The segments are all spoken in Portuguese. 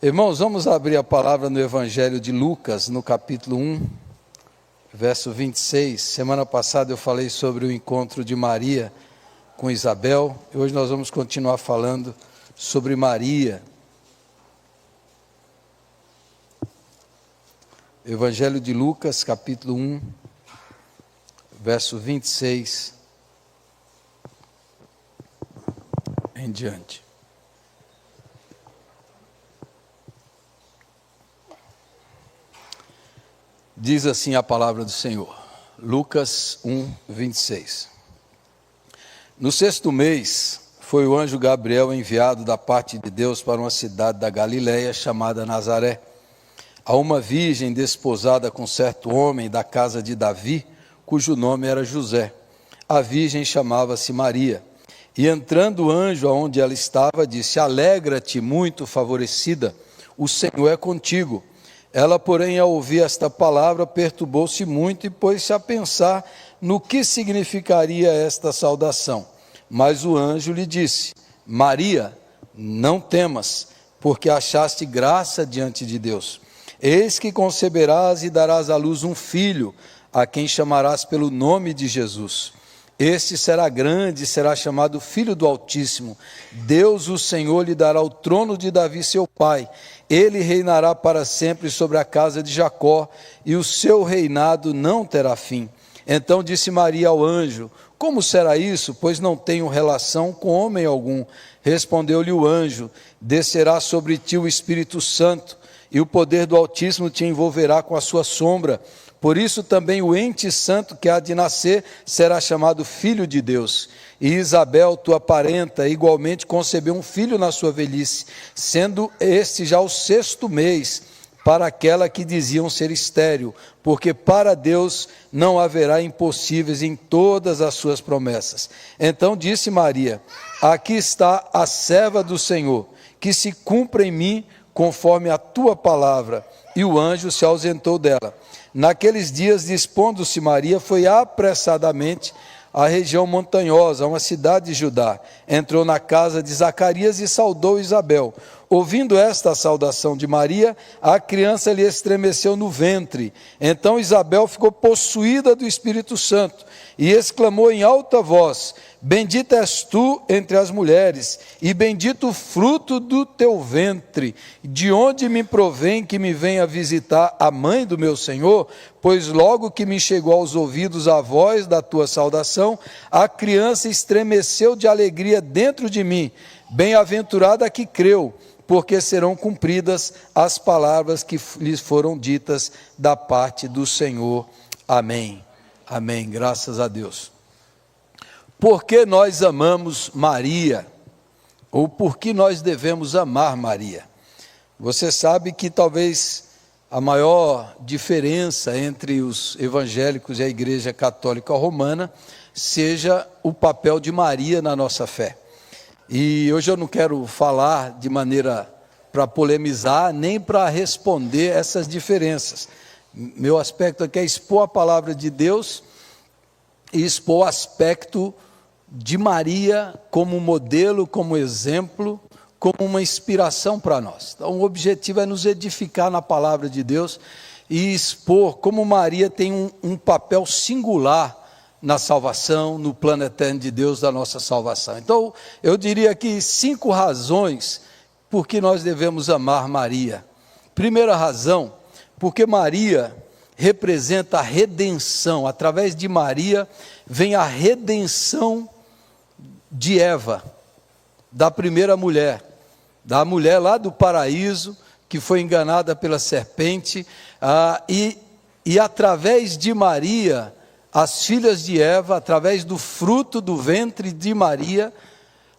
Irmãos, vamos abrir a palavra no Evangelho de Lucas, no capítulo 1, verso 26. Semana passada eu falei sobre o encontro de Maria com Isabel, e hoje nós vamos continuar falando sobre Maria. Evangelho de Lucas, capítulo 1, verso 26 em diante. Diz assim a palavra do Senhor, Lucas 1, 26. No sexto mês, foi o anjo Gabriel enviado da parte de Deus para uma cidade da Galileia chamada Nazaré, a uma virgem desposada com certo homem da casa de Davi, cujo nome era José. A virgem chamava-se Maria. E entrando o anjo aonde ela estava, disse: Alegra-te, muito favorecida, o Senhor é contigo. Ela, porém, ao ouvir esta palavra, perturbou-se muito e pôs-se a pensar no que significaria esta saudação. Mas o anjo lhe disse: Maria, não temas, porque achaste graça diante de Deus. Eis que conceberás e darás à luz um filho, a quem chamarás pelo nome de Jesus. Este será grande e será chamado Filho do Altíssimo. Deus, o Senhor, lhe dará o trono de Davi, seu pai. Ele reinará para sempre sobre a casa de Jacó, e o seu reinado não terá fim. Então disse Maria ao anjo: Como será isso, pois não tenho relação com homem algum? Respondeu-lhe o anjo: Descerá sobre ti o Espírito Santo, e o poder do Altíssimo te envolverá com a sua sombra. Por isso também o ente santo que há de nascer será chamado Filho de Deus. E Isabel, tua parenta, igualmente concebeu um filho na sua velhice, sendo este já o sexto mês para aquela que diziam ser estéril, porque para Deus não haverá impossíveis em todas as suas promessas. Então disse Maria: Aqui está a serva do Senhor, que se cumpra em mim conforme a tua palavra. E o anjo se ausentou dela. Naqueles dias, dispondo-se Maria, foi apressadamente à região montanhosa, a uma cidade de Judá. Entrou na casa de Zacarias e saudou Isabel. Ouvindo esta saudação de Maria, a criança lhe estremeceu no ventre. Então Isabel ficou possuída do Espírito Santo e exclamou em alta voz: Bendita és tu entre as mulheres, e bendito o fruto do teu ventre. De onde me provém que me venha visitar a mãe do meu Senhor? Pois logo que me chegou aos ouvidos a voz da tua saudação, a criança estremeceu de alegria dentro de mim. Bem-aventurada a que creu, porque serão cumpridas as palavras que lhes foram ditas da parte do Senhor. Amém. Amém. Graças a Deus. Por que nós amamos Maria? Ou por que nós devemos amar Maria? Você sabe que talvez a maior diferença entre os evangélicos e a Igreja Católica Romana seja o papel de Maria na nossa fé. E hoje eu não quero falar de maneira para polemizar, nem para responder essas diferenças. Meu aspecto aqui é expor a palavra de Deus e expor o aspecto de Maria como modelo, como exemplo, como uma inspiração para nós. Então o objetivo é nos edificar na palavra de Deus e expor como Maria tem um papel singular na salvação, no plano eterno de Deus da nossa salvação. Então eu diria aqui 5 razões por que nós devemos amar Maria. Primeira razão, porque Maria representa a redenção. Através de Maria vem a redenção de Eva, da primeira mulher, da mulher lá do paraíso, que foi enganada pela serpente, e através de Maria, as filhas de Eva, através do fruto do ventre de Maria,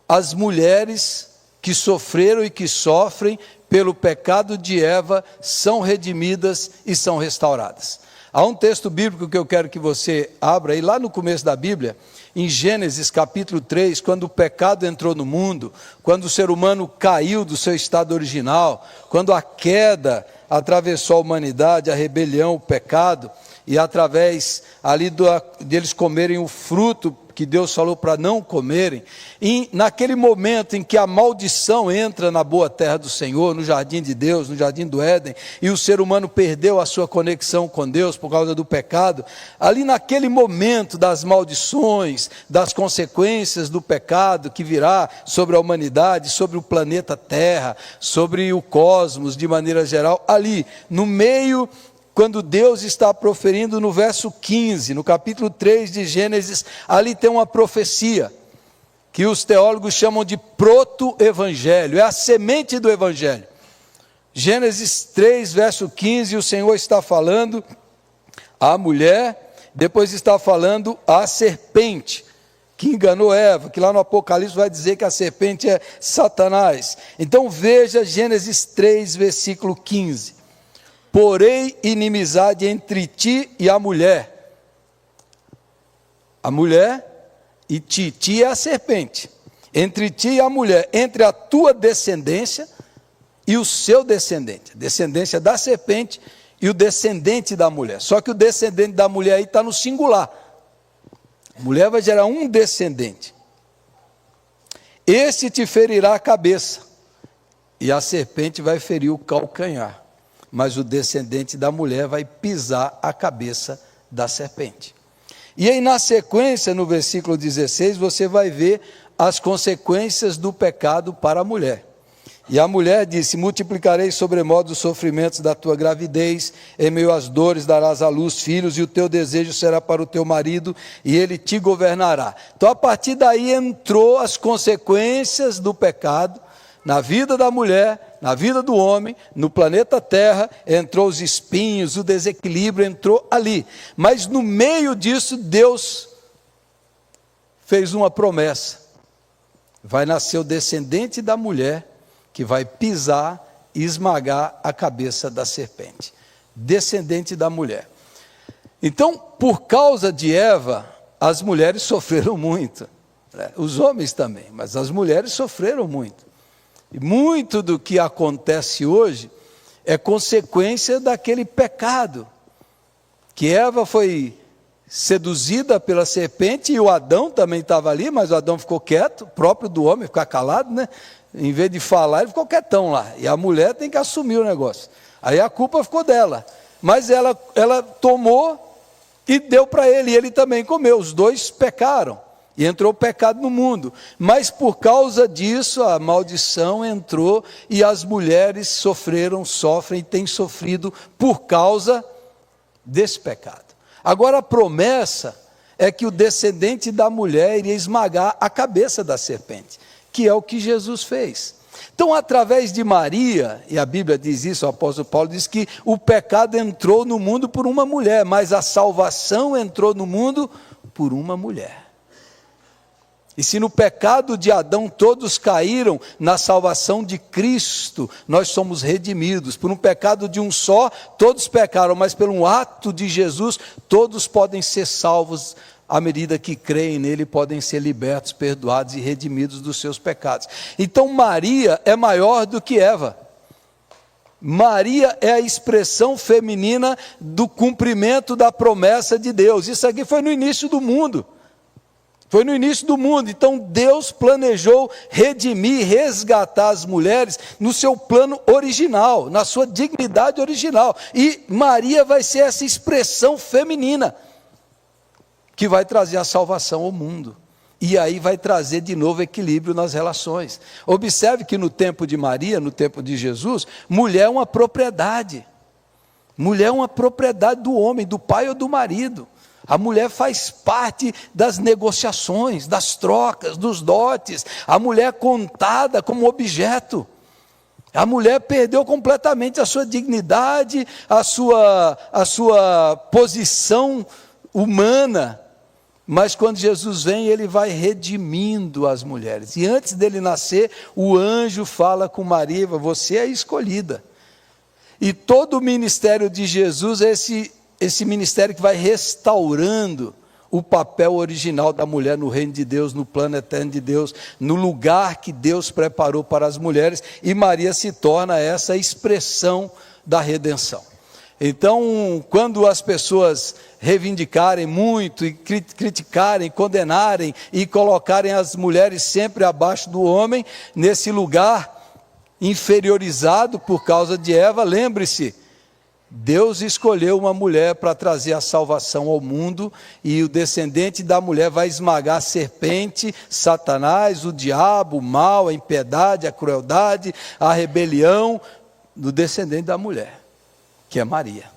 as mulheres que sofreram e que sofrem pelo pecado de Eva, são redimidas e são restauradas. Há um texto bíblico que eu quero que você abra aí, lá no começo da Bíblia, em Gênesis capítulo 3, quando o pecado entrou no mundo, quando o ser humano caiu do seu estado original, quando a queda atravessou a humanidade, a rebelião, o pecado, e através ali deles comerem o fruto que Deus falou para não comerem, e naquele momento em que a maldição entra na boa terra do Senhor, no jardim de Deus, no jardim do Éden, e o ser humano perdeu a sua conexão com Deus por causa do pecado, ali naquele momento das maldições, das consequências do pecado que virá sobre a humanidade, sobre o planeta Terra, sobre o cosmos de maneira geral, ali no meio, quando Deus está proferindo no verso 15, no capítulo 3 de Gênesis, ali tem uma profecia, que os teólogos chamam de proto-evangelho, é a semente do evangelho. Gênesis 3, verso 15, o Senhor está falando à mulher, depois está falando à serpente, que enganou Eva, que lá no Apocalipse vai dizer que a serpente é Satanás. Então veja Gênesis 3, versículo 15. Porém, inimizade entre ti e a mulher e ti é a serpente, entre ti e a mulher, entre a tua descendência e o seu descendente, a descendência da serpente e o descendente da mulher, só que o descendente da mulher aí está no singular, a mulher vai gerar um descendente, esse te ferirá a cabeça, e a serpente vai ferir o calcanhar, mas o descendente da mulher vai pisar a cabeça da serpente. E aí na sequência, no versículo 16, você vai ver as consequências do pecado para a mulher. E a mulher disse: multiplicarei sobremodo os sofrimentos da tua gravidez, em meio às dores darás à luz filhos, e o teu desejo será para o teu marido, e ele te governará. Então a partir daí entrou as consequências do pecado, na vida da mulher, na vida do homem, no planeta Terra, entrou os espinhos, o desequilíbrio entrou ali. Mas no meio disso, Deus fez uma promessa. Vai nascer o descendente da mulher, que vai pisar e esmagar a cabeça da serpente. Descendente da mulher. Então, por causa de Eva, as mulheres sofreram muito. Os homens também, mas as mulheres sofreram muito. E muito do que acontece hoje é consequência daquele pecado, que Eva foi seduzida pela serpente, e o Adão também estava ali, mas o Adão ficou quieto, próprio do homem ficar calado, né? Em vez de falar, ele ficou quietão lá, e a mulher tem que assumir o negócio, aí a culpa ficou dela, mas ela tomou e deu para ele, e ele também comeu, os dois pecaram. E entrou o pecado no mundo, mas por causa disso a maldição entrou e as mulheres sofrem e têm sofrido por causa desse pecado. Agora a promessa é que o descendente da mulher iria esmagar a cabeça da serpente, que é o que Jesus fez. Então, através de Maria, e a Bíblia diz isso, o apóstolo Paulo diz que o pecado entrou no mundo por uma mulher, mas a salvação entrou no mundo por uma mulher. E se no pecado de Adão todos caíram, na salvação de Cristo nós somos redimidos. Por um pecado de um só, todos pecaram, mas pelo um ato de Jesus, todos podem ser salvos, à medida que creem nele, podem ser libertos, perdoados e redimidos dos seus pecados. Então Maria é maior do que Eva. Maria é a expressão feminina do cumprimento da promessa de Deus. Isso aqui foi no início do mundo. Foi no início do mundo, então Deus planejou redimir, resgatar as mulheres no seu plano original, na sua dignidade original. E Maria vai ser essa expressão feminina, que vai trazer a salvação ao mundo. E aí vai trazer de novo equilíbrio nas relações. Observe que no tempo de Maria, no tempo de Jesus, mulher é uma propriedade. Mulher é uma propriedade do homem, do pai ou do marido. A mulher faz parte das negociações, das trocas, dos dotes. A mulher é contada como objeto. A mulher perdeu completamente a sua dignidade, a sua posição humana. Mas quando Jesus vem, ele vai redimindo as mulheres. E antes dele nascer, o anjo fala com Maria: você é escolhida. E todo o ministério de Jesus é esse ministério que vai restaurando o papel original da mulher no reino de Deus, no plano eterno de Deus, no lugar que Deus preparou para as mulheres, e Maria se torna essa expressão da redenção. Então, quando as pessoas reivindicarem muito e criticarem, condenarem e colocarem as mulheres sempre abaixo do homem, nesse lugar inferiorizado por causa de Eva, lembre-se, Deus escolheu uma mulher para trazer a salvação ao mundo, e o descendente da mulher vai esmagar a serpente, Satanás, o diabo, o mal, a impiedade, a crueldade, a rebelião, do descendente da mulher, que é Maria.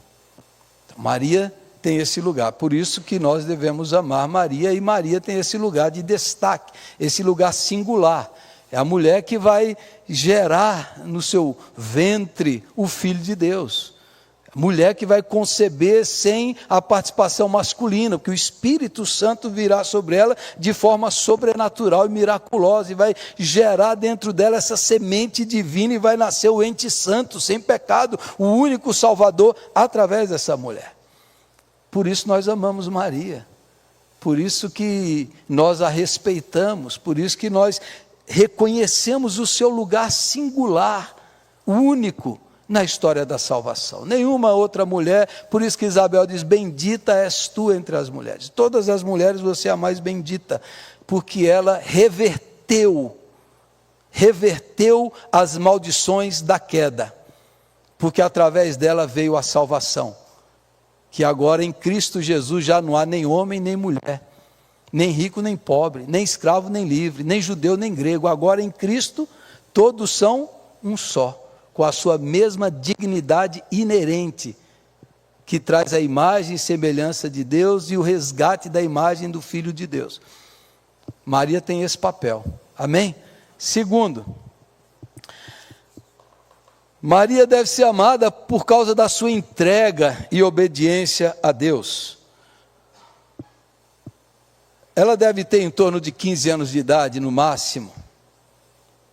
Então, Maria tem esse lugar, por isso que nós devemos amar Maria, e Maria tem esse lugar de destaque, esse lugar singular. É a mulher que vai gerar no seu ventre o Filho de Deus. Mulher que vai conceber sem a participação masculina, porque o Espírito Santo virá sobre ela de forma sobrenatural e miraculosa, e vai gerar dentro dela essa semente divina, e vai nascer o ente santo, sem pecado, o único Salvador, através dessa mulher. Por isso nós amamos Maria, por isso que nós a respeitamos, por isso que nós reconhecemos o seu lugar singular, único, na história da salvação. Nenhuma outra mulher, por isso que Isabel diz, bendita és tu entre as mulheres. Todas as mulheres você é a mais bendita, porque ela reverteu as maldições da queda, porque através dela veio a salvação, que agora em Cristo Jesus já não há nem homem nem mulher, nem rico nem pobre, nem escravo nem livre, nem judeu nem grego, agora em Cristo todos são um só, com a sua mesma dignidade inerente, que traz a imagem e semelhança de Deus e o resgate da imagem do Filho de Deus. Maria tem esse papel, amém? Segundo, Maria deve ser amada por causa da sua entrega e obediência a Deus. Ela deve ter em torno de 15 anos de idade, no máximo.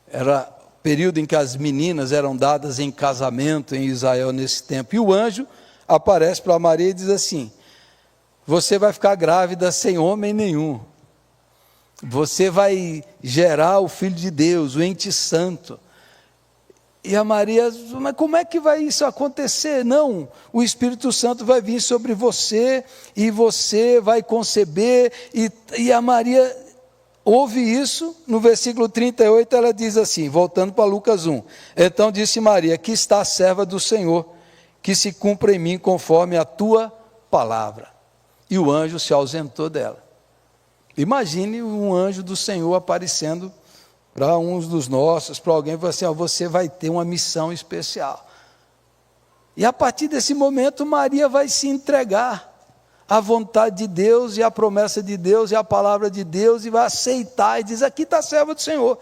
Era período em que as meninas eram dadas em casamento em Israel nesse tempo. E o anjo aparece para Maria e diz assim: você vai ficar grávida sem homem nenhum. Você vai gerar o Filho de Deus, o ente santo. E a Maria, mas como é que vai isso acontecer? Não, o Espírito Santo vai vir sobre você, e você vai conceber, e a Maria ouve isso. No versículo 38 ela diz assim, voltando para Lucas 1, então disse Maria, aqui está a serva do Senhor, que se cumpra em mim conforme a tua palavra. E o anjo se ausentou dela. Imagine um anjo do Senhor aparecendo para uns dos nossos, para alguém, e falar assim, você vai ter uma missão especial. E a partir desse momento Maria vai se entregar à vontade de Deus e à promessa de Deus e à palavra de Deus, e vai aceitar e diz, aqui está a serva do Senhor.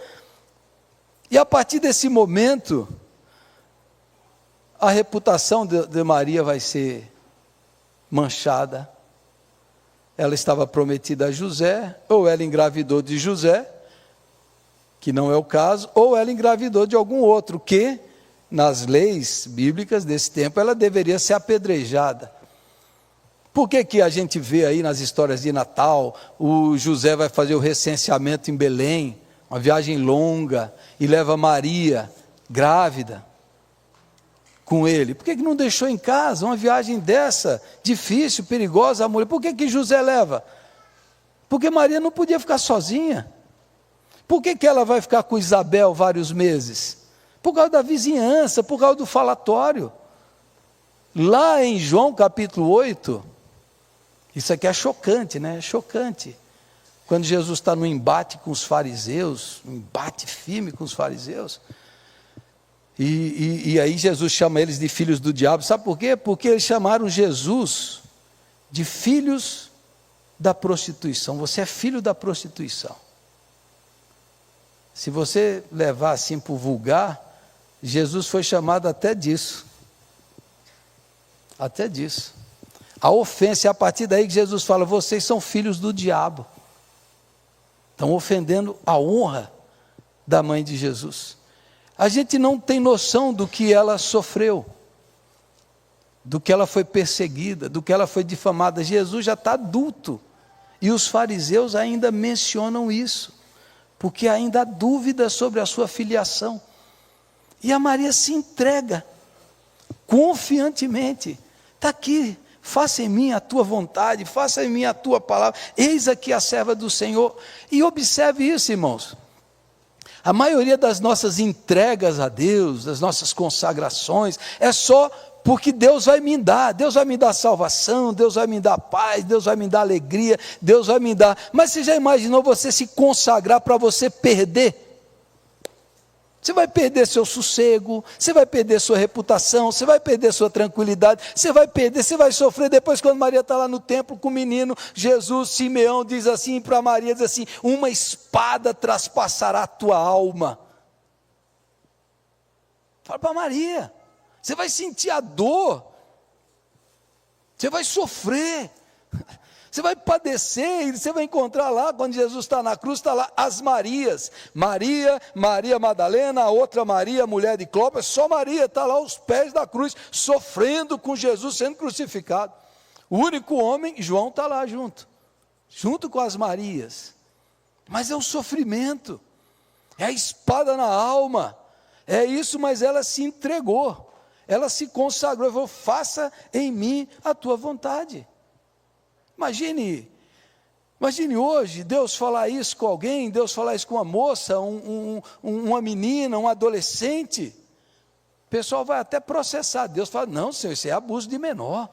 E a partir desse momento, a reputação de Maria vai ser manchada. Ela estava prometida a José, ou ela engravidou de José, que não é o caso, ou ela engravidou de algum outro, que nas leis bíblicas desse tempo, ela deveria ser apedrejada. Por que a gente vê aí nas histórias de Natal, o José vai fazer o recenseamento em Belém, uma viagem longa, e leva Maria, grávida, com ele? Por que não deixou em casa uma viagem dessa, difícil, perigosa, a mulher? Por que José leva? Porque Maria não podia ficar sozinha. Por que ela vai ficar com Isabel vários meses? Por causa da vizinhança, por causa do falatório. Lá em João capítulo 8, isso aqui é chocante, né? É chocante. Quando Jesus está no embate com os fariseus, um embate firme com os fariseus, e aí Jesus chama eles de filhos do diabo. Sabe por quê? Porque eles chamaram Jesus de filhos da prostituição. Você é filho da prostituição. Se você levar assim para o vulgar, Jesus foi chamado até disso. Até disso. A ofensa é a partir daí que Jesus fala, vocês são filhos do diabo. Estão ofendendo a honra da mãe de Jesus. A gente não tem noção do que ela sofreu, do que ela foi perseguida, do que ela foi difamada. Jesus já está adulto, e os fariseus ainda mencionam isso, porque ainda há dúvida sobre a sua filiação. E a Maria se entrega confiantemente. Está aqui, faça em mim a tua vontade, faça em mim a tua palavra, eis aqui a serva do Senhor. E observe isso, irmãos, a maioria das nossas entregas a Deus, das nossas consagrações, é só porque Deus vai me dar salvação, Deus vai me dar paz, Deus vai me dar alegria, Deus vai me dar, mas você já imaginou você se consagrar para você perder? Você vai perder seu sossego, você vai perder sua reputação, você vai perder sua tranquilidade, você vai sofrer depois quando Maria está lá no templo com o menino, Jesus, Simeão diz assim para Maria, diz assim, uma espada traspassará a tua alma. Fala para Maria, você vai sentir a dor, você vai sofrer, você vai padecer, e você vai encontrar lá, quando Jesus está na cruz, está lá as Marias, Maria Madalena, a outra Maria, mulher de Clopas, só Maria está lá aos pés da cruz, sofrendo com Jesus sendo crucificado. O único homem, João está lá junto com as Marias, mas é o sofrimento, é a espada na alma, é isso, mas ela se entregou, ela se consagrou, falou, faça em mim a tua vontade. Imagine hoje, Deus falar isso com alguém, Deus falar isso com uma moça, uma menina, um adolescente, o pessoal vai até processar, Deus fala, não Senhor, isso é abuso de menor,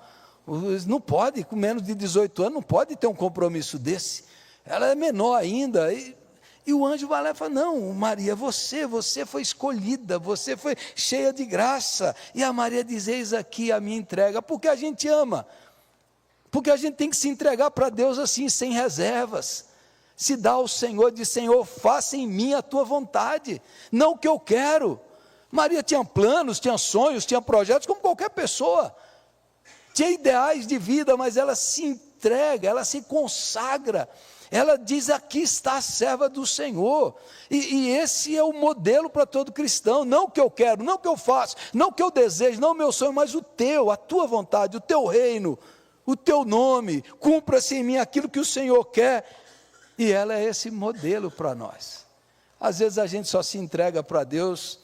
não pode, com menos de 18 anos, não pode ter um compromisso desse, ela é menor ainda, e o anjo vai lá e fala, não Maria, você foi escolhida, você foi cheia de graça, e a Maria diz, eis aqui a minha entrega, porque a gente ama, porque a gente tem que se entregar para Deus assim, sem reservas, se dá ao Senhor, diz, Senhor, faça em mim a tua vontade, não o que eu quero. Maria tinha planos, tinha sonhos, tinha projetos, como qualquer pessoa, tinha ideais de vida, mas ela se entrega, ela se consagra, ela diz, aqui está a serva do Senhor, e esse é o modelo para todo cristão, não o que eu quero, não o que eu faço, não o que eu desejo, não o meu sonho, mas a tua vontade, o teu reino, o teu nome, cumpra-se em mim aquilo que o Senhor quer, e ela é esse modelo para nós. Às vezes a gente só se entrega para Deus,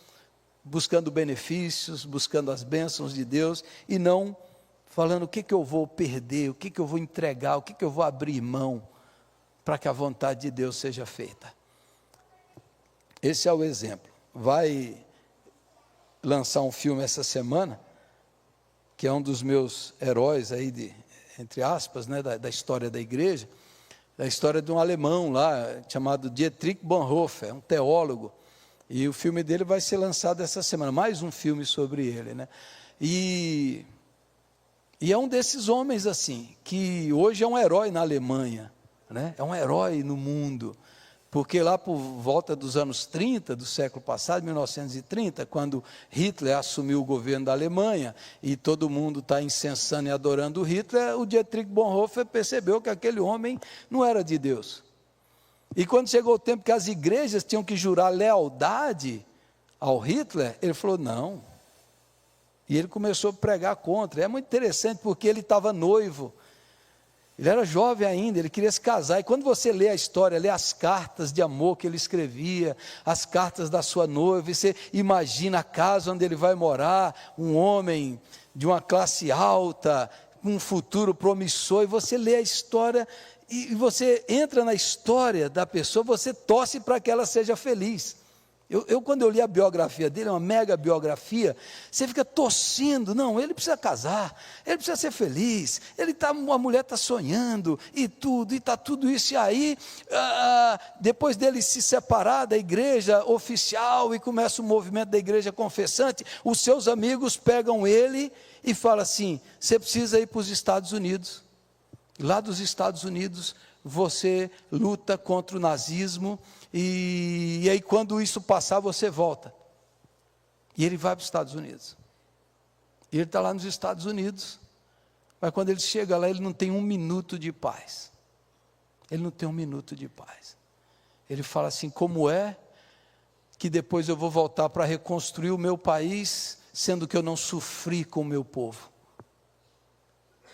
buscando benefícios, buscando as bênçãos de Deus, e não falando o que eu vou perder, o que eu vou entregar, o que eu vou abrir mão, para que a vontade de Deus seja feita. Esse é o exemplo. Vai lançar um filme essa semana, que é um dos meus heróis aí, entre aspas, né, da história da igreja, a história de um alemão lá, chamado Dietrich Bonhoeffer, um teólogo, e o filme dele vai ser lançado essa semana, mais um filme sobre ele, né, e é um desses homens assim, que hoje é um herói na Alemanha, né, é um herói no mundo, porque lá por volta dos anos 30, do século passado, 1930, quando Hitler assumiu o governo da Alemanha, e todo mundo está incensando e adorando Hitler, o Dietrich Bonhoeffer percebeu que aquele homem não era de Deus. E quando chegou o tempo que as igrejas tinham que jurar lealdade ao Hitler, ele falou, não. E ele começou a pregar contra. É muito interessante, porque ele estava noivo, ele era jovem ainda, ele queria se casar, e quando você lê a história, lê as cartas de amor que ele escrevia, as cartas da sua noiva, e você imagina a casa onde ele vai morar, um homem de uma classe alta, com um futuro promissor, e você lê a história, e você entra na história da pessoa, você torce para que ela seja feliz. Quando eu li a biografia dele, uma mega biografia, você fica torcendo, não, ele precisa casar, ele precisa ser feliz, a mulher está sonhando, e está tudo isso, e aí, depois dele se separar da igreja oficial, e começa o movimento da igreja confessante, os seus amigos pegam ele, e falam assim, você precisa ir para os Estados Unidos, lá dos Estados Unidos, você luta contra o nazismo, e aí quando isso passar, você volta. E ele vai para os Estados Unidos. E ele está lá nos Estados Unidos, mas quando ele chega lá, ele não tem um minuto de paz. Ele não tem um minuto de paz. Ele fala assim, como é que depois eu vou voltar para reconstruir o meu país, sendo que eu não sofri com o meu povo?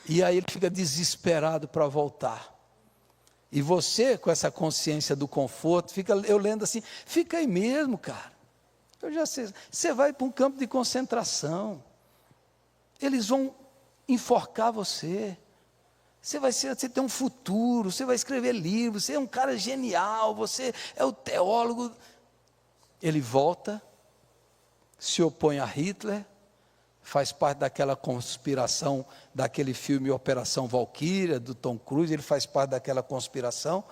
E aí ele fica desesperado para voltar. E você, com essa consciência do conforto, eu lendo assim, fica aí mesmo, cara. Eu já sei, você vai para um campo de concentração. Eles vão enforcar você. Você tem um futuro, você vai escrever livros, você é um cara genial, você é o teólogo. Ele volta, se opõe a Hitler, faz parte daquela conspiração, daquele filme Operação Valquíria, do Tom Cruise, ele faz parte daquela conspiração,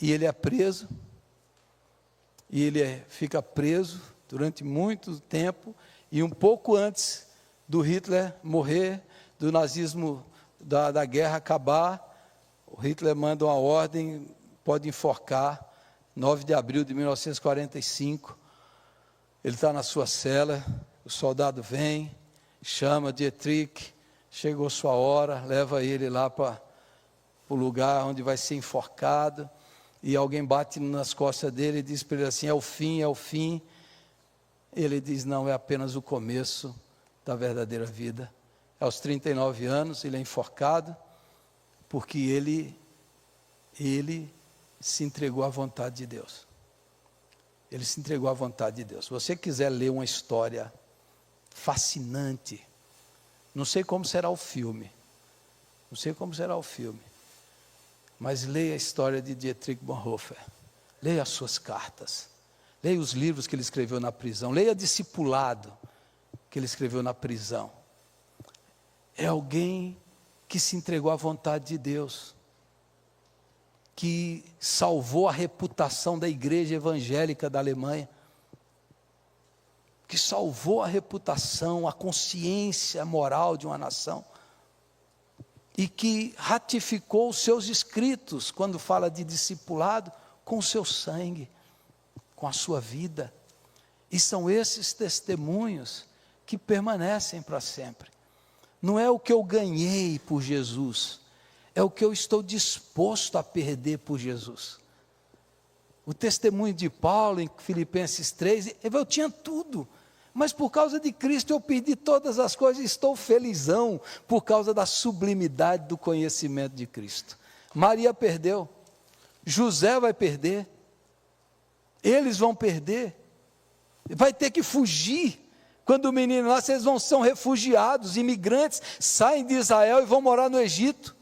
e ele é preso, e ele fica preso durante muito tempo, e um pouco antes do Hitler morrer, do nazismo, da guerra acabar, o Hitler manda uma ordem, pode enforcar, 9 de abril de 1945, ele está na sua cela, o soldado vem, chama Dietrich, chegou sua hora, leva ele lá para o lugar onde vai ser enforcado, e alguém bate nas costas dele e diz para ele assim, é o fim, é o fim. Ele diz, não, é apenas o começo da verdadeira vida. Aos 39 anos, ele é enforcado, porque ele se entregou à vontade de Deus. Ele se entregou à vontade de Deus. Se você quiser ler uma história fascinante, não sei como será o filme, mas leia a história de Dietrich Bonhoeffer, leia as suas cartas, leia os livros que ele escreveu na prisão, leia Discipulado, que ele escreveu na prisão. É alguém que se entregou à vontade de Deus, que salvou a reputação da igreja evangélica da Alemanha, que salvou a reputação, a consciência moral de uma nação, e que ratificou os seus escritos, quando fala de discipulado, com o seu sangue, com a sua vida. E são esses testemunhos que permanecem para sempre. Não é o que eu ganhei por Jesus, é o que eu estou disposto a perder por Jesus. O testemunho de Paulo em Filipenses 3, eu tinha tudo, mas por causa de Cristo eu perdi todas as coisas e estou felizão, por causa da sublimidade do conhecimento de Cristo. Maria perdeu, José vai perder, eles vão perder, vai ter que fugir. Quando o menino nasce, eles são refugiados, imigrantes, saem de Israel e vão morar no Egito.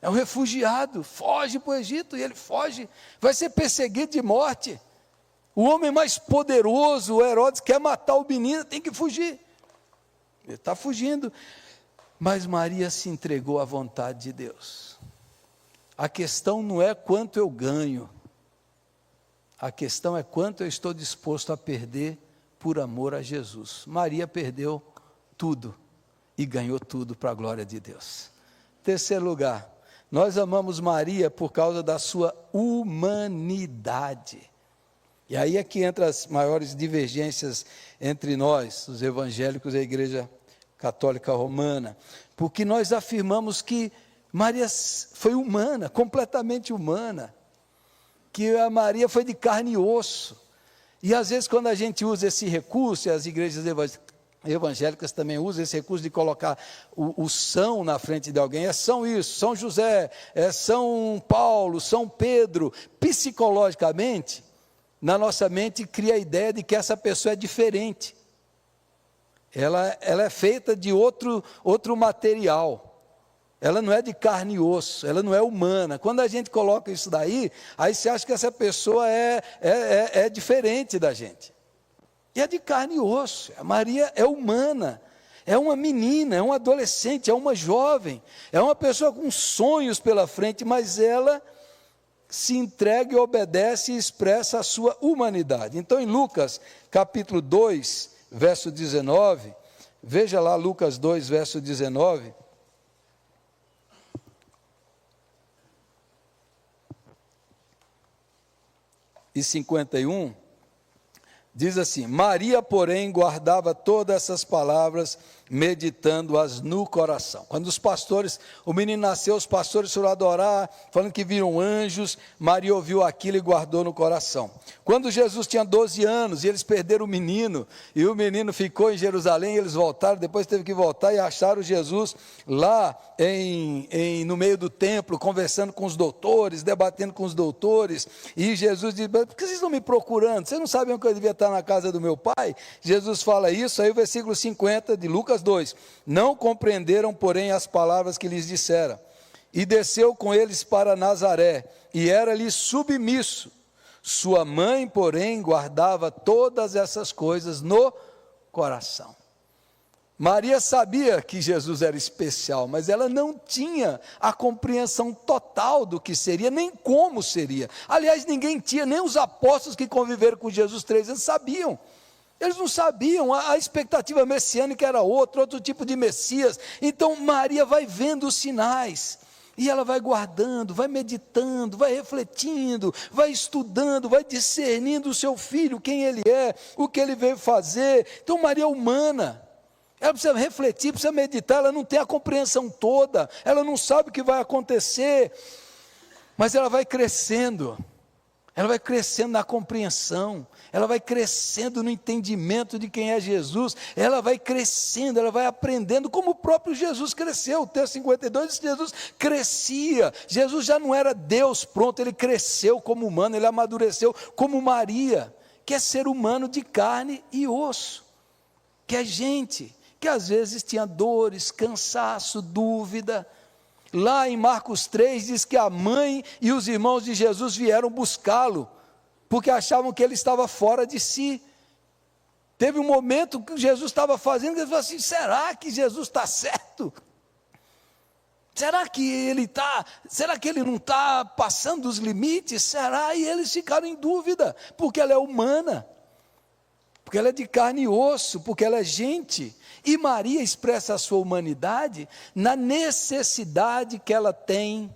É um refugiado, foge para o Egito, e ele foge, vai ser perseguido de morte. O homem mais poderoso, o Herodes, quer matar o menino, tem que fugir. Ele está fugindo. Mas Maria se entregou à vontade de Deus. A questão não é quanto eu ganho, a questão é quanto eu estou disposto a perder por amor a Jesus. Maria perdeu tudo e ganhou tudo para a glória de Deus. Terceiro lugar, nós amamos Maria por causa da sua humanidade. E aí é que entra as maiores divergências entre nós, os evangélicos e a Igreja Católica Romana, porque nós afirmamos que Maria foi humana, completamente humana, que a Maria foi de carne e osso. E às vezes quando a gente usa esse recurso, e as igrejas evangélicas também usam esse recurso de colocar o São na frente de alguém, é São isso, São José, é São Paulo, São Pedro, psicologicamente, na nossa mente cria a ideia de que essa pessoa é diferente, ela é feita de outro material, ela não é de carne e osso, ela não é humana. Quando a gente coloca isso daí, aí você acha que essa pessoa é diferente da gente. E é de carne e osso. A Maria é humana, é uma menina, é um adolescente, é uma jovem, é uma pessoa com sonhos pela frente, mas ela se entrega e obedece e expressa a sua humanidade. Então em Lucas capítulo 2, verso 19, veja lá Lucas 2, verso 19, e 51, diz assim: Maria, porém, guardava todas essas palavras, meditando-as no coração. Quando os pastores, o menino nasceu, os pastores foram adorar, falando que viram anjos, Maria ouviu aquilo e guardou no coração. Quando Jesus tinha 12 anos, e eles perderam o menino, e o menino ficou em Jerusalém, eles voltaram, depois teve que voltar e acharam Jesus lá no meio do templo, conversando com os doutores, debatendo com os doutores, e Jesus disse: por que vocês estão me procurando? Vocês não sabem que eu devia estar na casa do meu pai? Jesus fala isso, aí o versículo 50 de Lucas Lucas 2, não compreenderam, porém, as palavras que lhes dissera. E desceu com eles para Nazaré, e era-lhe submisso. Sua mãe, porém, guardava todas essas coisas no coração. Maria sabia que Jesus era especial, mas ela não tinha a compreensão total do que seria, nem como seria. Aliás, ninguém tinha, nem os apóstolos que conviveram com Jesus 3 anos sabiam. Eles não sabiam, a expectativa messiânica era outra, outro tipo de Messias. Então Maria vai vendo os sinais, e ela vai guardando, vai meditando, vai refletindo, vai estudando, vai discernindo o seu filho, quem ele é, o que ele veio fazer. Então Maria é humana. Ela precisa refletir, precisa meditar, ela não tem a compreensão toda, ela não sabe o que vai acontecer, mas ela vai crescendo na compreensão, ela vai crescendo no entendimento de quem é Jesus, ela vai crescendo, ela vai aprendendo, como o próprio Jesus cresceu. O texto 52 diz que Jesus crescia, Jesus já não era Deus pronto, ele cresceu como humano, ele amadureceu como Maria, que é ser humano de carne e osso, que é gente, que às vezes tinha dores, cansaço, dúvida. Lá em Marcos 3 diz que a mãe e os irmãos de Jesus vieram buscá-lo, porque achavam que ele estava fora de si. Teve um momento que Jesus estava fazendo, que eles falaram assim, será que Jesus está certo? Será que ele não está passando dos limites? Será? E eles ficaram em dúvida, porque ela é humana, porque ela é de carne e osso, porque ela é gente. E Maria expressa a sua humanidade na necessidade que ela tem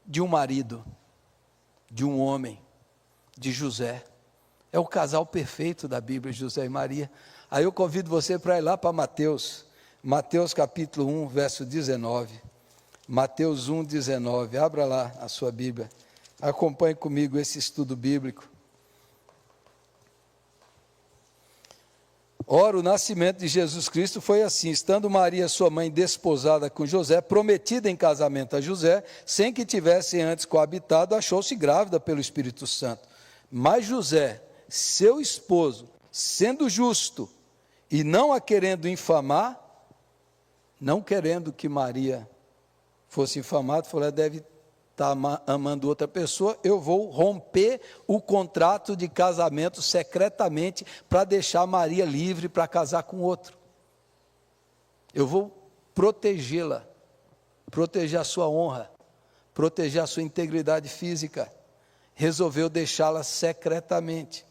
de um marido, de um homem, de José. É o casal perfeito da Bíblia, José e Maria. Aí eu convido você para ir lá para Mateus capítulo 1, verso 19. Mateus 1, 19. Abra lá a sua Bíblia. Acompanhe comigo esse estudo bíblico. Ora, o nascimento de Jesus Cristo foi assim: estando Maria, sua mãe, desposada com José, prometida em casamento a José, sem que tivessem antes coabitado, achou-se grávida pelo Espírito Santo. Mas José, seu esposo, sendo justo e não a querendo infamar, não querendo que Maria fosse infamada, falou, ela deve estar amando outra pessoa, eu vou romper o contrato de casamento secretamente para deixar Maria livre para casar com outro. Eu vou protegê-la, proteger a sua honra, proteger a sua integridade física. Resolveu deixá-la secretamente.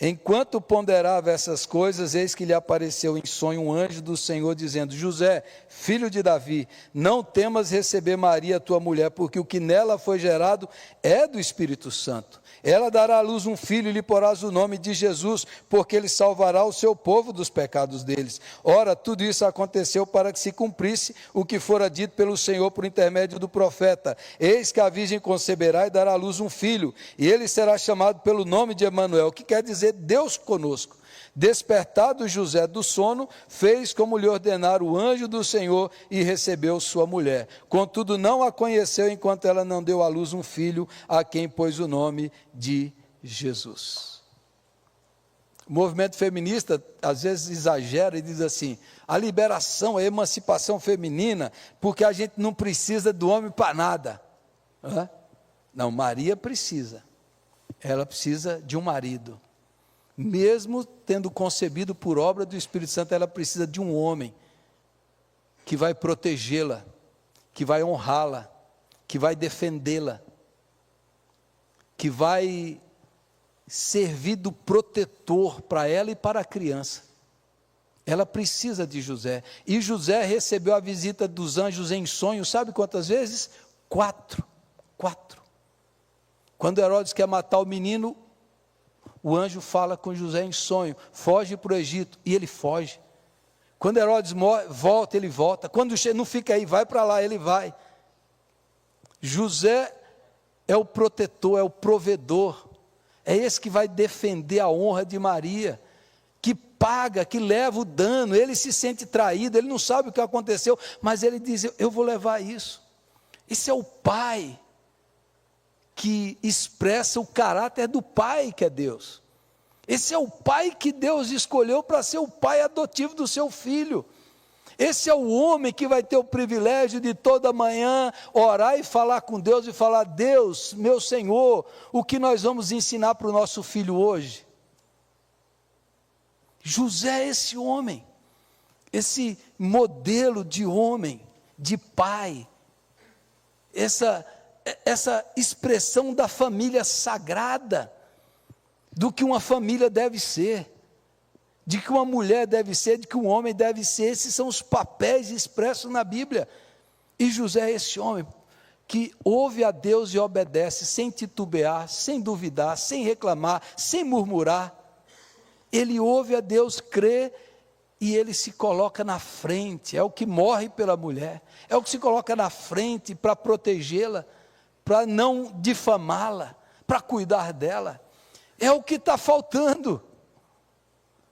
Enquanto ponderava essas coisas, eis que lhe apareceu em sonho um anjo do Senhor, dizendo, José, filho de Davi, não temas receber Maria, tua mulher, porque o que nela foi gerado é do Espírito Santo. Ela dará à luz um filho e lhe porás o nome de Jesus, porque ele salvará o seu povo dos pecados deles. Ora, tudo isso aconteceu para que se cumprisse o que fora dito pelo Senhor por intermédio do profeta. Eis que a virgem conceberá e dará à luz um filho, e ele será chamado pelo nome de Emanuel, que quer dizer Deus conosco. Despertado José do sono, fez como lhe ordenara o anjo do Senhor e recebeu sua mulher. Contudo, não a conheceu enquanto ela não deu à luz um filho, a quem pôs o nome de Jesus. O movimento feminista às vezes exagera e diz assim, a liberação, a emancipação feminina, porque a gente não precisa do homem para nada. Não, Maria precisa. Ela precisa de um marido. Mesmo tendo concebido por obra do Espírito Santo, ela precisa de um homem que vai protegê-la, que vai honrá-la, que vai defendê-la, que vai servir do protetor para ela e para a criança. Ela precisa de José. E José recebeu a visita dos anjos em sonho, sabe quantas vezes? 4. Quando Herodes quer matar o menino, o anjo fala com José em sonho, foge para o Egito, e ele foge. Quando Herodes volta, ele volta. Quando não fica aí, vai para lá, ele vai. José é o protetor, é o provedor, é esse que vai defender a honra de Maria, que paga, que leva o dano. Ele se sente traído, ele não sabe o que aconteceu, mas ele diz, eu vou levar isso. Esse é o pai que expressa o caráter do Pai, que é Deus. Esse é o pai que Deus escolheu para ser o pai adotivo do seu filho. Esse é o homem que vai ter o privilégio de toda manhã orar e falar com Deus e falar: Deus, meu Senhor, o que nós vamos ensinar para o nosso filho hoje? José é esse homem, esse modelo de homem, de pai, essa expressão da família sagrada, do que uma família deve ser, de que uma mulher deve ser, de que um homem deve ser. Esses são os papéis expressos na Bíblia. E José é esse homem que ouve a Deus e obedece, sem titubear, sem duvidar, sem reclamar, sem murmurar. Ele ouve a Deus, crê, e ele se coloca na frente. É o que morre pela mulher, é o que se coloca na frente para protegê-la, para não difamá-la, para cuidar dela. É o que está faltando.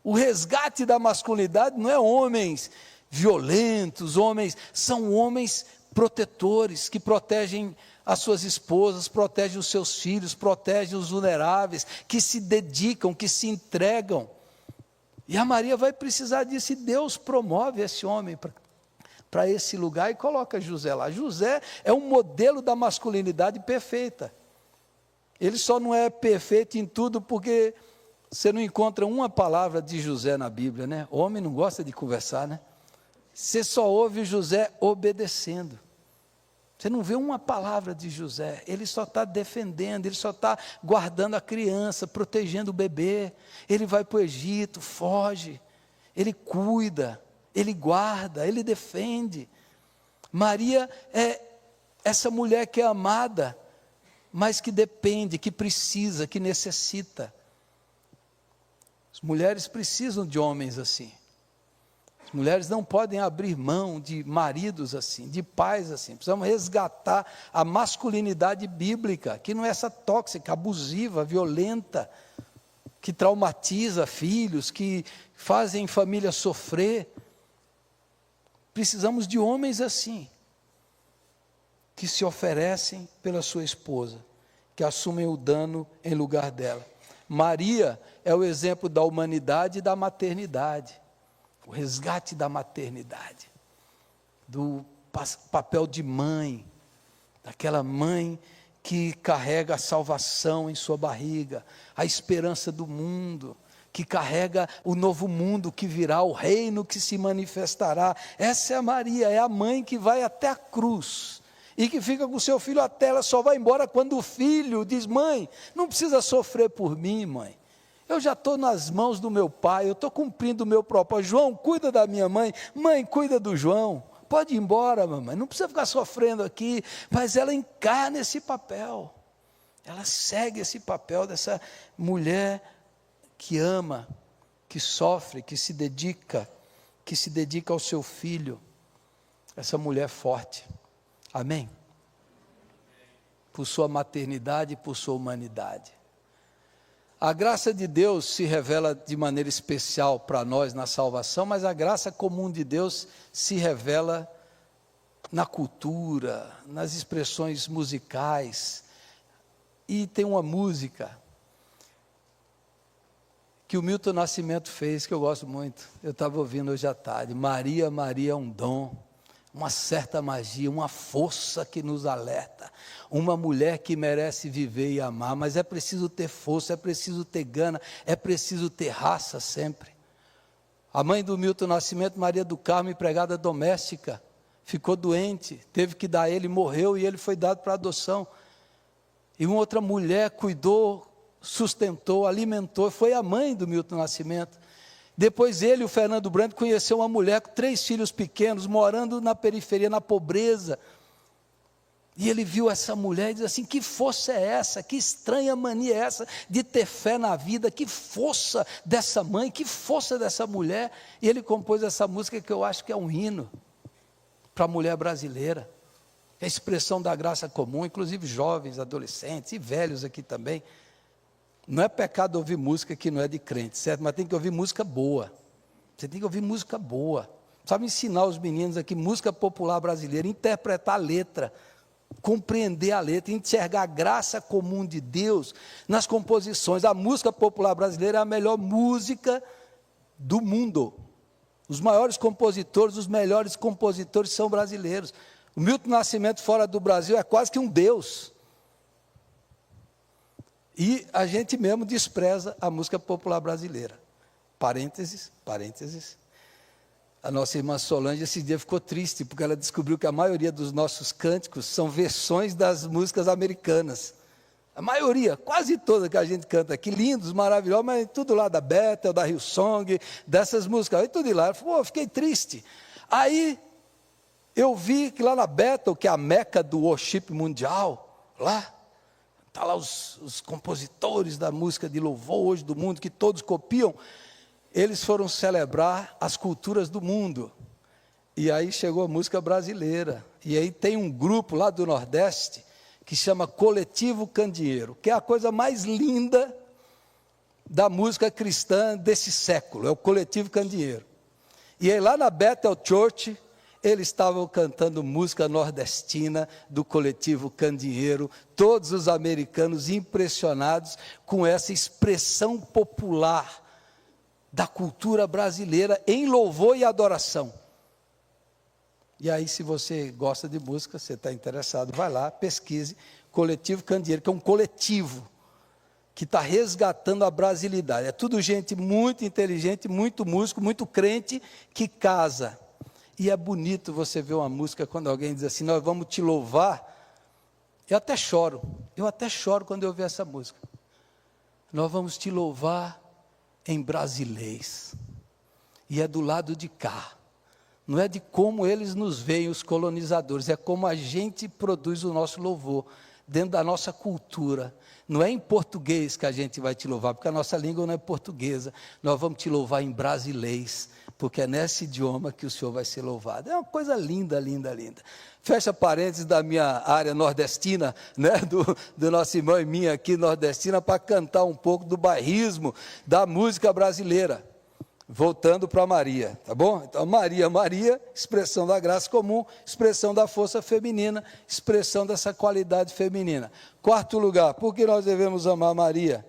O resgate da masculinidade não é homens violentos, são homens protetores, que protegem as suas esposas, protegem os seus filhos, protegem os vulneráveis, que se dedicam, que se entregam. E a Maria vai precisar disso, e Deus promove esse homem para esse lugar e coloca José lá. José é um modelo da masculinidade perfeita. Ele só não é perfeito em tudo porque você não encontra uma palavra de José na Bíblia, né? O homem não gosta de conversar, né? Você só ouve José obedecendo. Você não vê uma palavra de José. Ele só está defendendo, ele só está guardando a criança, protegendo o bebê. Ele vai para o Egito, foge, ele cuida, ele guarda, ele defende. Maria é essa mulher que é amada, mas que depende, que precisa, que necessita. As mulheres precisam de homens assim. As mulheres não podem abrir mão de maridos assim, de pais assim. Precisamos resgatar a masculinidade bíblica, que não é essa tóxica, abusiva, violenta, que traumatiza filhos, que fazem família sofrer. Precisamos de homens assim, que se oferecem pela sua esposa, que assumem o dano em lugar dela. Maria é o exemplo da humanidade e da maternidade, o resgate da maternidade, do papel de mãe, daquela mãe que carrega a salvação em sua barriga, a esperança do mundo, que carrega o novo mundo que virá, o reino que se manifestará. Essa é a Maria, é a mãe que vai até a cruz, e que fica com o seu filho até, ela só vai embora quando o filho diz: mãe, não precisa sofrer por mim, mãe, eu já estou nas mãos do meu pai, eu estou cumprindo o meu propósito. João, cuida da minha mãe, mãe, cuida do João, pode ir embora, mamãe, não precisa ficar sofrendo aqui. Mas ela encarna esse papel, ela segue esse papel dessa mulher que ama, que sofre, que se dedica ao seu filho, essa mulher forte. Amém? Por sua maternidade e por sua humanidade. A graça de Deus se revela de maneira especial para nós na salvação, mas a graça comum de Deus se revela na cultura, nas expressões musicais. E tem uma música que o Milton Nascimento fez, que eu gosto muito. Eu estava ouvindo hoje à tarde. Maria, Maria é um dom, uma certa magia, uma força que nos alerta, uma mulher que merece viver e amar. Mas é preciso ter força, é preciso ter gana, é preciso ter raça sempre. A mãe do Milton Nascimento, Maria do Carmo, empregada doméstica, ficou doente, teve que dar ele, morreu, e ele foi dado para adoção. E uma outra mulher cuidou, sustentou, alimentou, foi a mãe do Milton Nascimento. Depois ele, o Fernando Brant, conheceu uma mulher com 3 filhos pequenos, morando na periferia, na pobreza. E ele viu essa mulher e diz assim: que força é essa? Que estranha mania é essa de ter fé na vida? Que força dessa mãe, que força dessa mulher? E ele compôs essa música que eu acho que é um hino para a mulher brasileira. É a expressão da graça comum, inclusive jovens, adolescentes e velhos aqui também. Não é pecado ouvir música que não é de crente, certo? Mas tem que ouvir música boa. Você tem que ouvir música boa. Sabe ensinar os meninos aqui música popular brasileira, interpretar a letra. compreender a letra, enxergar a graça comum de Deus nas composições. A música popular brasileira é a melhor música do mundo. Os maiores compositores, os melhores compositores são brasileiros. O Milton Nascimento fora do Brasil é quase que um deus. E a gente mesmo despreza a música popular brasileira. Parênteses. A nossa irmã Solange esse dia ficou triste, porque ela descobriu que a maioria dos nossos cânticos são versões das músicas americanas. A maioria, quase toda que a gente canta aqui, lindos, maravilhosos, mas tudo lá da Bethel, da Hillsong, dessas músicas, aí tudo de lá. Ela falou, fiquei triste. Aí eu vi que lá na Bethel, que é a meca do worship mundial, lá, está lá os compositores da música de louvor hoje do mundo, que todos copiam, eles foram celebrar as culturas do mundo, e aí chegou a música brasileira, e aí tem um grupo lá do Nordeste, que chama Coletivo Candeeiro, que é a coisa mais linda da música cristã desse século, é o Coletivo Candeeiro, e aí lá na Bethel Church, eles estavam cantando música nordestina do Coletivo Candeeiro, todos os americanos impressionados com essa expressão popular, da cultura brasileira em louvor e adoração. E aí, se você gosta de música, você está interessado, vai lá, pesquise Coletivo Candeeiro, que é um coletivo que está resgatando a brasilidade. É tudo gente muito inteligente, muito músico, muito crente, que casa. E é bonito você ver uma música quando alguém diz assim, nós vamos te louvar. Eu até choro quando eu vejo essa música. Nós vamos te louvar em brasilês, e é do lado de cá, não é de como eles nos veem, os colonizadores, é como a gente produz o nosso louvor, dentro da nossa cultura, não é em português que a gente vai te louvar, porque a nossa língua não é portuguesa, nós vamos te louvar em brasilês, porque é nesse idioma que o Senhor vai ser louvado, é uma coisa linda, linda, linda. Fecha parênteses da minha área nordestina, né, do nosso irmão e minha aqui nordestina, para cantar um pouco do bairrismo da música brasileira, voltando para Maria, tá bom? Então Maria, expressão da graça comum, expressão da força feminina, expressão dessa qualidade feminina. Quarto lugar, por que nós devemos amar Maria?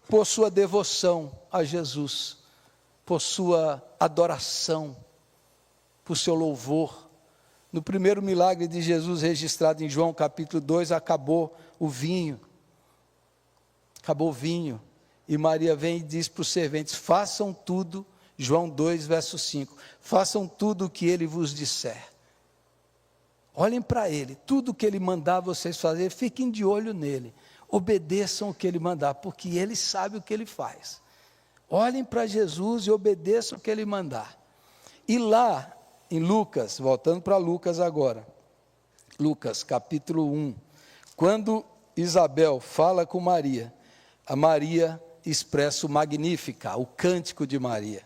Por sua devoção a Jesus, por sua adoração, por seu louvor. No primeiro milagre de Jesus registrado em João capítulo 2, acabou o vinho, e Maria vem e diz para os serventes, façam tudo, João 2 verso 5, façam tudo o que ele vos disser, olhem para ele, tudo o que ele mandar vocês fazer, fiquem de olho nele, obedeçam o que ele mandar, porque ele sabe o que ele faz, olhem para Jesus e obedeçam o que ele mandar. E lá em Lucas, voltando para Lucas agora, Lucas capítulo 1, quando Isabel fala com Maria, a Maria expressa o Magnífica, o cântico de Maria,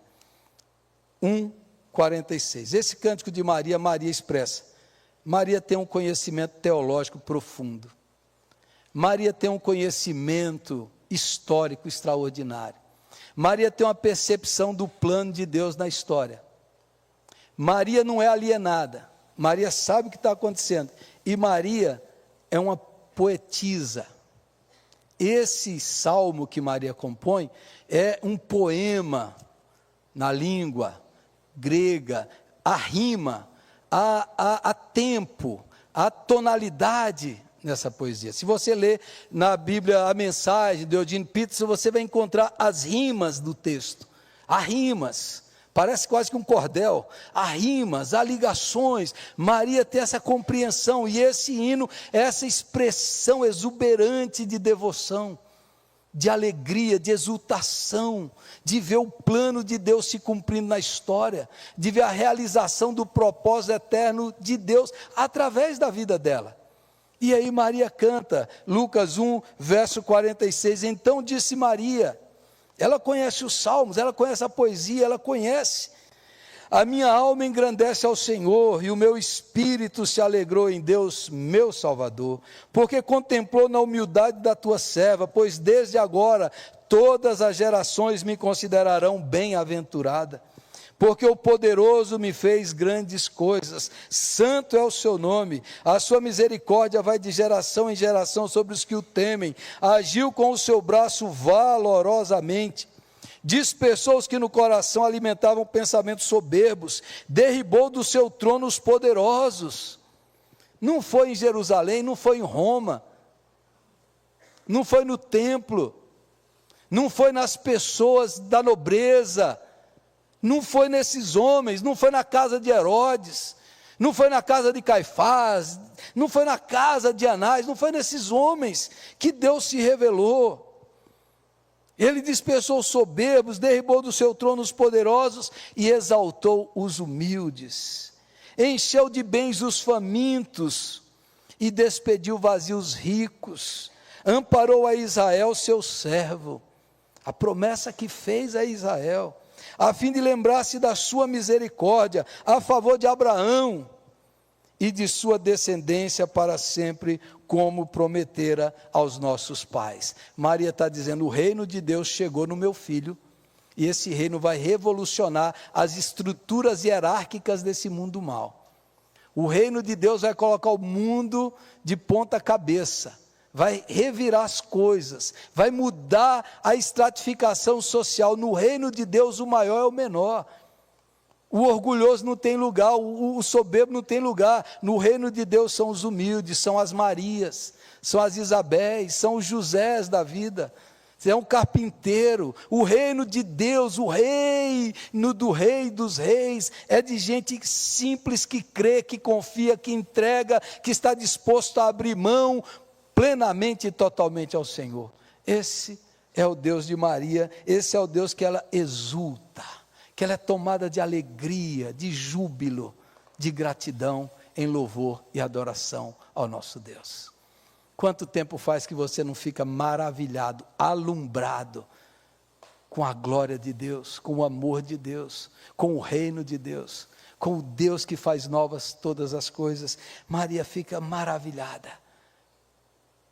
1:46, esse cântico de Maria, Maria expressa, Maria tem um conhecimento teológico profundo, Maria tem um conhecimento histórico extraordinário, Maria tem uma percepção do plano de Deus na história, Maria não é alienada, Maria sabe o que está acontecendo, e Maria é uma poetisa. Esse salmo que Maria compõe é um poema na língua grega, a rima, a tempo, a tonalidade nessa poesia. Se você ler na Bíblia a mensagem de Eugene Peterson, você vai encontrar as rimas do texto, há rimas, parece quase que um cordel, há rimas, há ligações, Maria tem essa compreensão, e esse hino é essa expressão exuberante de devoção, de alegria, de exultação, de ver o plano de Deus se cumprindo na história, de ver a realização do propósito eterno de Deus, através da vida dela. E aí Maria canta, Lucas 1, verso 46, então disse Maria, ela conhece os salmos, ela conhece a poesia, ela conhece, a minha alma engrandece ao Senhor, e o meu espírito se alegrou em Deus, meu Salvador, porque contemplou na humildade da tua serva, pois desde agora todas as gerações me considerarão bem-aventurada, Porque o poderoso me fez grandes coisas, santo é o seu nome, a sua misericórdia vai de geração em geração sobre os que o temem, agiu com o seu braço valorosamente, dispersou os que no coração alimentavam pensamentos soberbos, derribou do seu trono os poderosos. Não foi em Jerusalém, não foi em Roma, não foi no templo, não foi nas pessoas da nobreza, não foi nesses homens, não foi na casa de Herodes, não foi na casa de Caifás, não foi na casa de Anás, não foi nesses homens que Deus se revelou. Ele dispersou os soberbos, derribou do seu trono os poderosos e exaltou os humildes. Encheu de bens os famintos e despediu vazios ricos. Amparou a Israel, seu servo, a promessa que fez a Israel, a fim de lembrar-se da sua misericórdia a favor de Abraão e de sua descendência para sempre, como prometera aos nossos pais. Maria está dizendo: o reino de Deus chegou no meu filho, e esse reino vai revolucionar as estruturas hierárquicas desse mundo mal. O reino de Deus vai colocar o mundo de ponta cabeça, vai revirar as coisas, vai mudar a estratificação social. No reino de Deus o maior é o menor, o orgulhoso não tem lugar, o soberbo não tem lugar. No reino de Deus são os humildes, são as Marias, são as Isabéis, são os Josés da vida. Você é um carpinteiro. O reino de Deus, o reino do Rei dos Reis, é de gente simples que crê, que confia, que entrega, que está disposto a abrir mão plenamente e totalmente ao Senhor. Esse é o Deus de Maria, esse é o Deus que ela exulta, que ela é tomada de alegria, de júbilo, de gratidão em louvor e adoração ao nosso Deus. Quanto tempo faz que você não fica maravilhado, alumbrado com a glória de Deus, com o amor de Deus, com o reino de Deus, com o Deus que faz novas todas as coisas? Maria fica maravilhada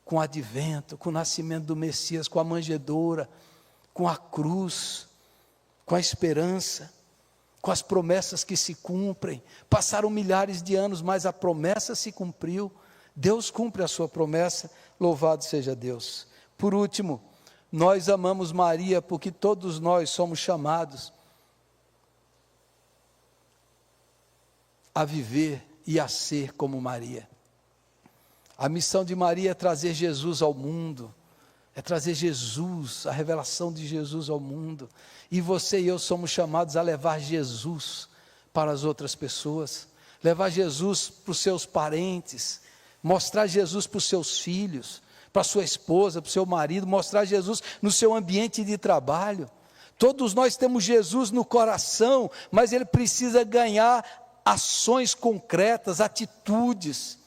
com o advento, com o nascimento do Messias, com a manjedoura, com a cruz, com a esperança, com as promessas que se cumprem. Passaram milhares de anos, mas a promessa se cumpriu. Deus cumpre a sua promessa, louvado seja Deus. Por último, nós amamos Maria porque todos nós somos chamados a viver e a ser como Maria. A missão de Maria é trazer Jesus ao mundo, é trazer Jesus, a revelação de Jesus ao mundo. E você e eu somos chamados a levar Jesus para as outras pessoas, levar Jesus para os seus parentes, mostrar Jesus para os seus filhos, para a sua esposa, para o seu marido, mostrar Jesus no seu ambiente de trabalho. Todos nós temos Jesus no coração, mas ele precisa ganhar ações concretas, atitudes,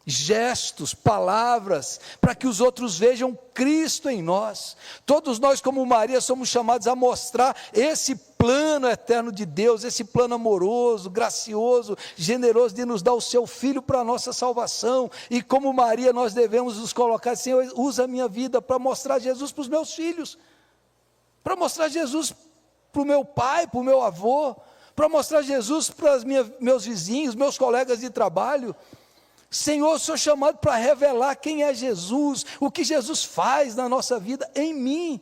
gestos, palavras, para que os outros vejam Cristo em nós. Todos nós, como Maria, somos chamados a mostrar esse plano eterno de Deus, esse plano amoroso, gracioso, generoso de nos dar o seu Filho para a nossa salvação. E como Maria, nós devemos nos colocar: Senhor, usa a minha vida para mostrar Jesus para os meus filhos, para mostrar Jesus para o meu pai, para o meu avô, para mostrar Jesus para meus vizinhos, meus colegas de trabalho. Senhor, eu sou chamado para revelar quem é Jesus, o que Jesus faz na nossa vida, em mim.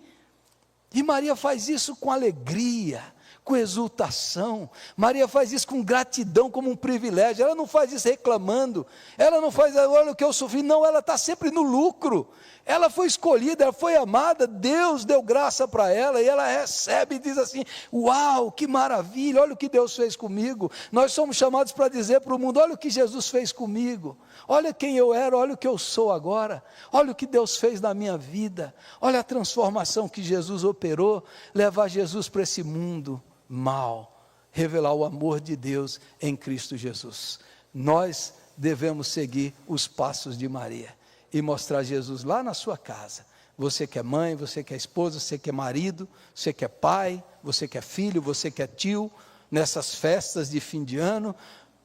E Maria faz isso com alegria, com exultação. Maria faz isso com gratidão, como um privilégio. Ela não faz isso reclamando, ela não faz: olha o que eu sofri. Não, ela está sempre no lucro. Ela foi escolhida, ela foi amada, Deus deu graça para ela, e ela recebe e diz assim: uau, que maravilha, olha o que Deus fez comigo. Nós somos chamados para dizer para o mundo: olha o que Jesus fez comigo, olha quem eu era, olha o que eu sou agora, olha o que Deus fez na minha vida, olha a transformação que Jesus operou. Levar Jesus para esse mundo mal, revelar o amor de Deus em Cristo Jesus. Nós devemos seguir os passos de Maria e mostrar Jesus lá na sua casa. Você que é mãe, você que é esposa, você que é marido, você que é pai, você que é filho, você que é tio, nessas festas de fim de ano,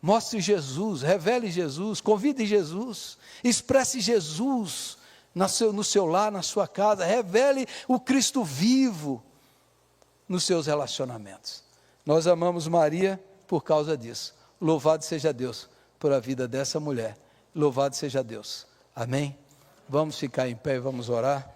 mostre Jesus, revele Jesus, convide Jesus, expresse Jesus no seu lar, na sua casa, revele o Cristo vivo nos seus relacionamentos. Nós amamos Maria por causa disso. Louvado seja Deus por a vida dessa mulher. Louvado seja Deus. Amém? Vamos ficar em pé e vamos orar.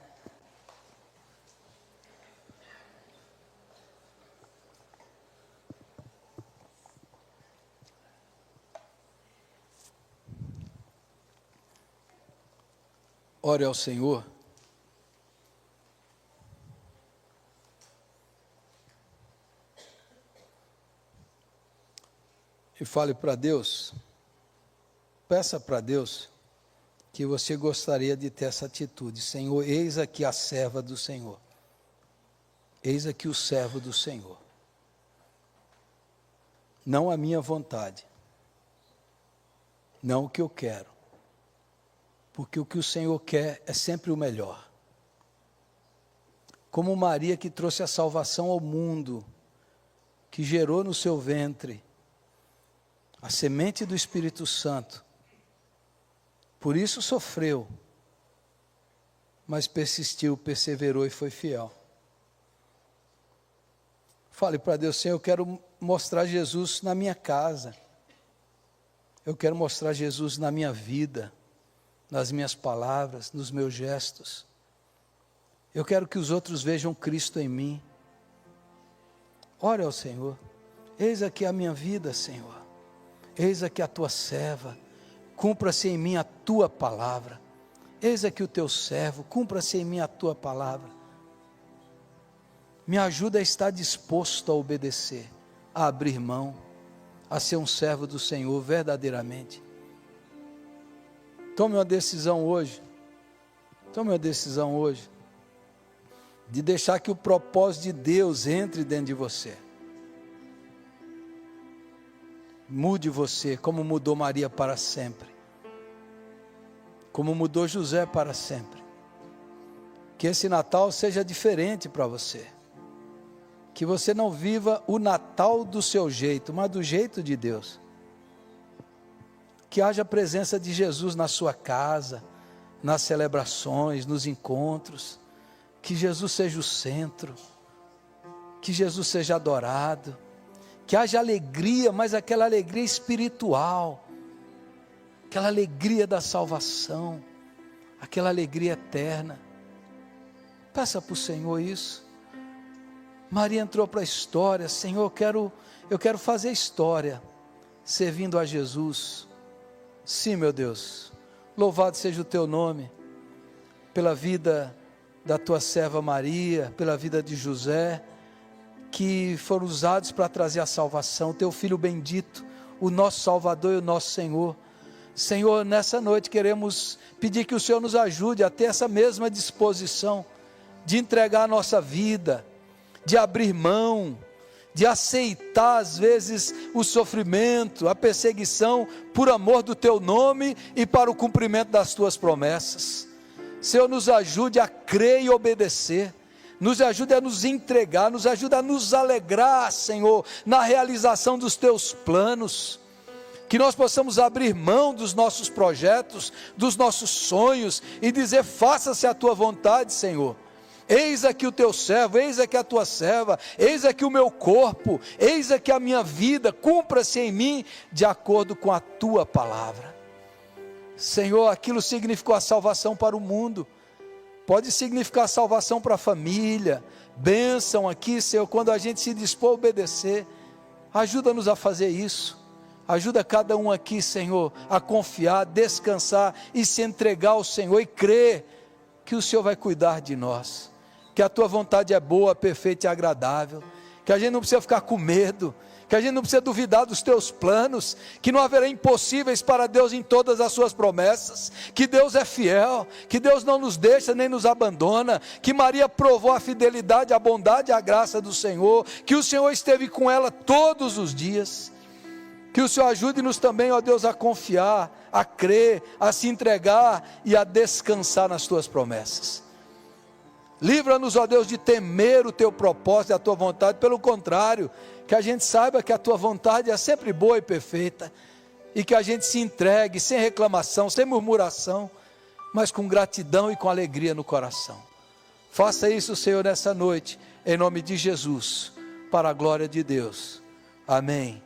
Ore ao Senhor. E fale para Deus. Peça para Deus que você gostaria de ter essa atitude. Senhor, eis aqui a serva do Senhor. Eis aqui o servo do Senhor. Não a minha vontade. Não o que eu quero. Porque o que o Senhor quer é sempre o melhor. Como Maria que trouxe a salvação ao mundo, que gerou no seu ventre a semente do Espírito Santo. Por isso sofreu, mas persistiu, perseverou e foi fiel. Fale para Deus, Senhor, eu quero mostrar Jesus na minha casa. Eu quero mostrar Jesus na minha vida, nas minhas palavras, nos meus gestos. Eu quero que os outros vejam Cristo em mim. Ore ao Senhor. Eis aqui a minha vida, Senhor. Eis aqui a tua serva. Cumpra-se em mim a tua palavra. Eis aqui o teu servo. Cumpra-se em mim a tua palavra. Me ajuda a estar disposto a obedecer, a abrir mão, a ser um servo do Senhor verdadeiramente. Tome uma decisão hoje. Tome uma decisão hoje de deixar que o propósito de Deus entre dentro de você. Mude você, como mudou Maria para sempre. Como mudou José para sempre. Que esse Natal seja diferente para você. Que você não viva o Natal do seu jeito, mas do jeito de Deus. Que haja a presença de Jesus na sua casa, nas celebrações, nos encontros. Que Jesus seja o centro. Que Jesus seja adorado. Que haja alegria, mas aquela alegria espiritual. Aquela alegria da salvação. Aquela alegria eterna. Peça para o Senhor isso. Maria entrou para a história. Senhor, eu quero fazer história, servindo a Jesus. Sim, meu Deus, louvado seja o teu nome, pela vida da tua serva Maria, pela vida de José, que foram usados para trazer a salvação, teu filho bendito, o nosso Salvador e o nosso Senhor. Senhor, nessa noite queremos pedir que o Senhor nos ajude a ter essa mesma disposição, de entregar a nossa vida, de abrir mão, de aceitar às vezes o sofrimento, a perseguição, por amor do teu nome e para o cumprimento das tuas promessas. Senhor, nos ajude a crer e obedecer, nos ajude a nos entregar, nos ajude a nos alegrar, Senhor, na realização dos teus planos, que nós possamos abrir mão dos nossos projetos, dos nossos sonhos, e dizer, faça-se a tua vontade, Senhor. Eis aqui o teu servo, eis aqui a tua serva, eis aqui o meu corpo, eis aqui a minha vida, cumpra-se em mim de acordo com a tua palavra. Senhor, aquilo significou a salvação para o mundo, pode significar salvação para a família, bênção aqui, Senhor, quando a gente se dispor a obedecer. Ajuda-nos a fazer isso, ajuda cada um aqui, Senhor, a confiar, descansar e se entregar ao Senhor e crer que o Senhor vai cuidar de nós, que a tua vontade é boa, perfeita e agradável, que a gente não precisa ficar com medo, que a gente não precisa duvidar dos teus planos, que não haverá impossíveis para Deus em todas as suas promessas, que Deus é fiel, que Deus não nos deixa nem nos abandona, que Maria provou a fidelidade, a bondade e a graça do Senhor, que o Senhor esteve com ela todos os dias. Que o Senhor ajude-nos também, ó Deus, a confiar, a crer, a se entregar e a descansar nas tuas promessas. Livra-nos, ó Deus, de temer o teu propósito e a tua vontade. Pelo contrário, que a gente saiba que a tua vontade é sempre boa e perfeita, e que a gente se entregue sem reclamação, sem murmuração, mas com gratidão e com alegria no coração. Faça isso, Senhor, nessa noite, em nome de Jesus, para a glória de Deus. Amém.